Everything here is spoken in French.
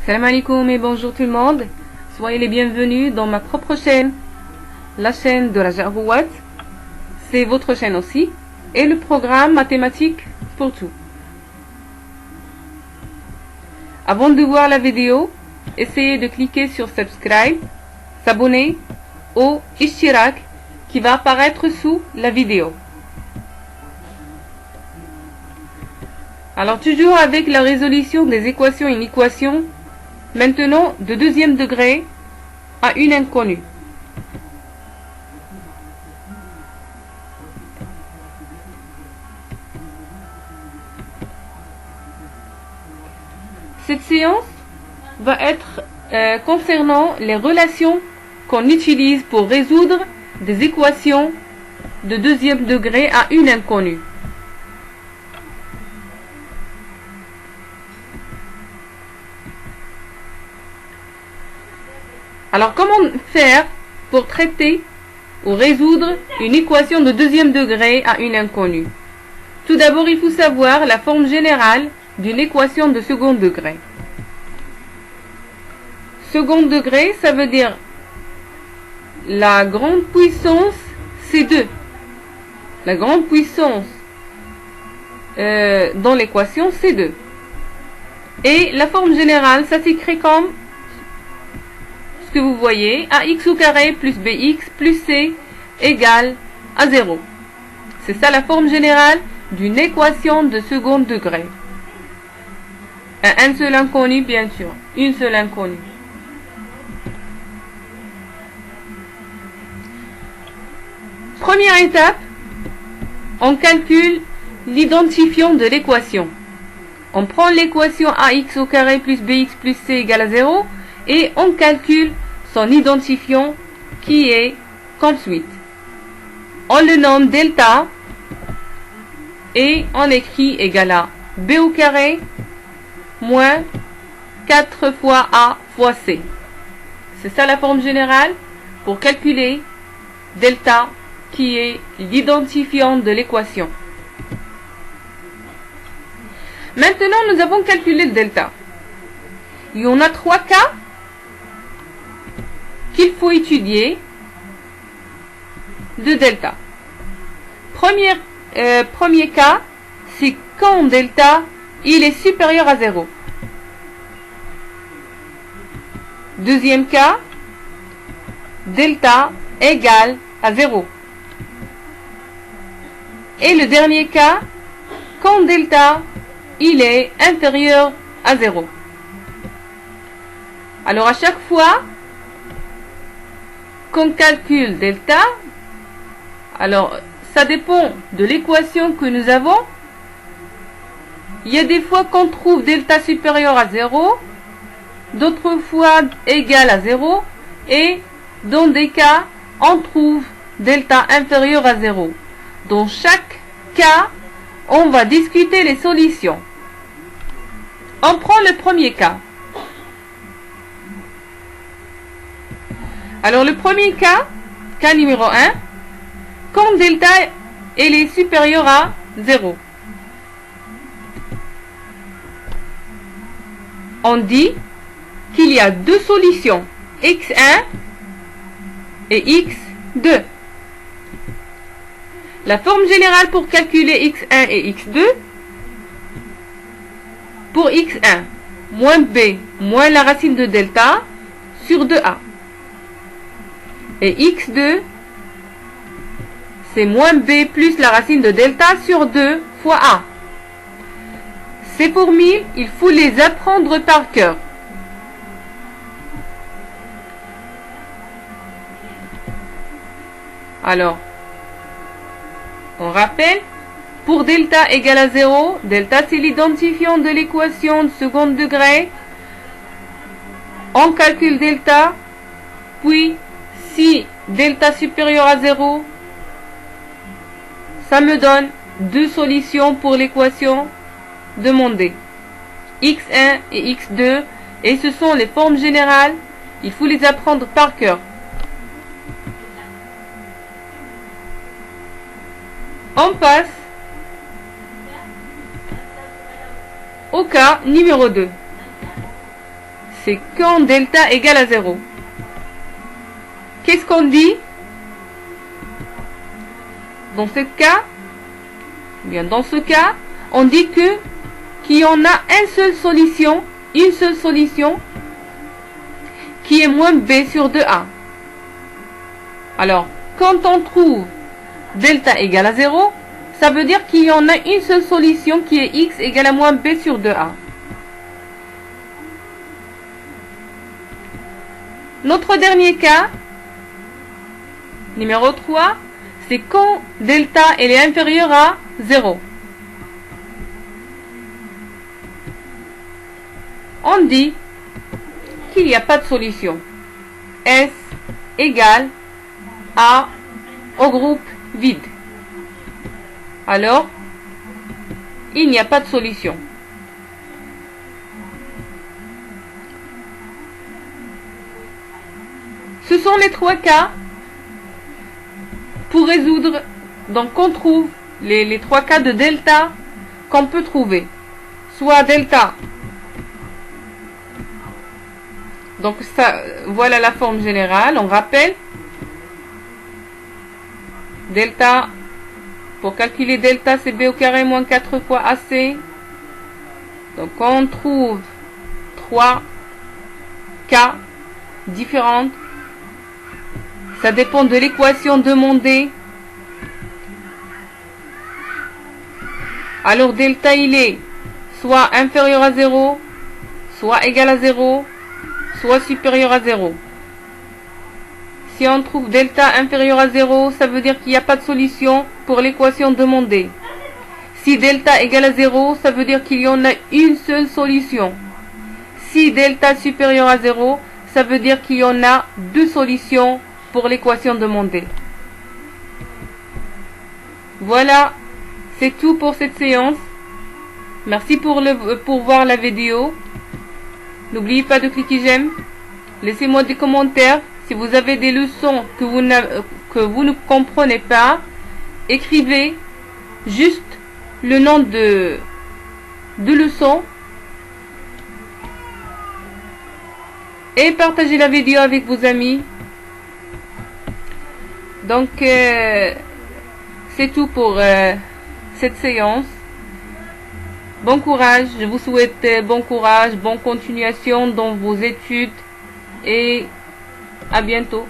Salam alaikum et bonjour tout le monde. Soyez les bienvenus dans ma propre chaîne, la chaîne de Raja Rouad. C'est votre chaîne aussi. Et le programme mathématique pour tout. Avant de voir la vidéo, essayez de cliquer sur subscribe, s'abonner au ishtirak qui va apparaître sous la vidéo. Alors toujours avec la résolution des équations inéquations, maintenant de deuxième degré à une inconnue. Cette séance va être concernant les relations qu'on utilise pour résoudre des équations de deuxième degré à une inconnue. Alors, comment faire pour traiter ou résoudre une équation de deuxième degré à une inconnue? Tout d'abord, il faut savoir la forme générale d'une équation de second degré. Second degré, ça veut dire la grande puissance C2. La grande puissance dans l'équation C2. Et la forme générale, ça s'écrit comme ce que vous voyez, ax au carré plus bx plus c égale à 0. C'est ça la forme générale d'une équation de second degré. Un seul inconnu, bien sûr. Une seule inconnue. Première étape, on calcule l'identifiant de l'équation. On prend l'équation ax au carré plus bx plus c égale à 0 et on calcule son identifiant qui est comme suit. On le nomme delta et on écrit égal à b au carré moins 4 fois a fois c. C'est ça la forme générale pour calculer delta qui est l'identifiant de l'équation. Maintenant, nous avons calculé le delta. Il y en a 3 cas qu'il faut étudier de delta. Premier cas, c'est quand delta il est supérieur à 0. Deuxième cas, delta égale à 0. Et le dernier cas, quand delta il est inférieur à 0. Alors à chaque fois qu'on calcule delta, alors ça dépend de l'équation que nous avons. Il y a des fois qu'on trouve delta supérieur à 0, d'autres fois égal à 0, et dans des cas, on trouve delta inférieur à 0. Dans chaque cas, on va discuter les solutions. On prend le premier cas. Alors le premier cas numéro 1, quand delta elle est supérieur à 0. On dit qu'il y a deux solutions, x1 et x2. La forme générale pour calculer x1 et x2, pour x1, moins b moins la racine de delta sur 2a. Et x2, c'est moins b plus la racine de delta sur 2 fois a. Ces formules, il faut les apprendre par cœur. Alors, on rappelle, pour delta égale à 0, delta c'est l'identifiant de l'équation de second degré. On calcule delta, puis si delta supérieur à 0, ça me donne deux solutions pour l'équation demandée, x1 et x2, et ce sont les formes générales, il faut les apprendre par cœur. On passe au cas numéro 2. c'est quand delta égale à 0. Qu'est-ce qu'on dit dans ce cas? Bien, dans ce cas, on dit qu'il y en a une seule solution qui est moins b sur 2a. Alors, quand on trouve delta égale à 0, ça veut dire qu'il y en a une seule solution qui est x égale à moins b sur 2a. Notre dernier cas, numéro 3, c'est quand delta elle est inférieure à 0. On dit qu'il n'y a pas de solution. S égale A au groupe vide. Alors, il n'y a pas de solution. Ce sont les 3 cas pour résoudre. Donc, on trouve les 3 cas de delta qu'on peut trouver. Soit delta. Donc, ça, voilà la forme générale. On rappelle. Delta, pour calculer delta, c'est b au carré moins 4 fois ac. Donc, on trouve 3 cas différentes. Ça dépend de l'équation demandée. Alors, delta, il est soit inférieur à 0, soit égal à 0, soit supérieur à 0. Si on trouve delta inférieur à 0, ça veut dire qu'il n'y a pas de solution pour l'équation demandée. Si delta égale à 0, ça veut dire qu'il y en a une seule solution. Si delta supérieur à 0, ça veut dire qu'il y en a 2 solutions pour l'équation demandée. Voilà, c'est tout pour cette séance. Merci pour voir la vidéo. N'oubliez pas de cliquer j'aime. Laissez-moi des commentaires. Si vous avez des leçons que vous ne comprenez pas, écrivez juste le nom de leçon et partagez la vidéo avec vos amis. Donc, c'est tout pour cette séance. Bon courage, je vous souhaite bon courage, bonne continuation dans vos études et à bientôt.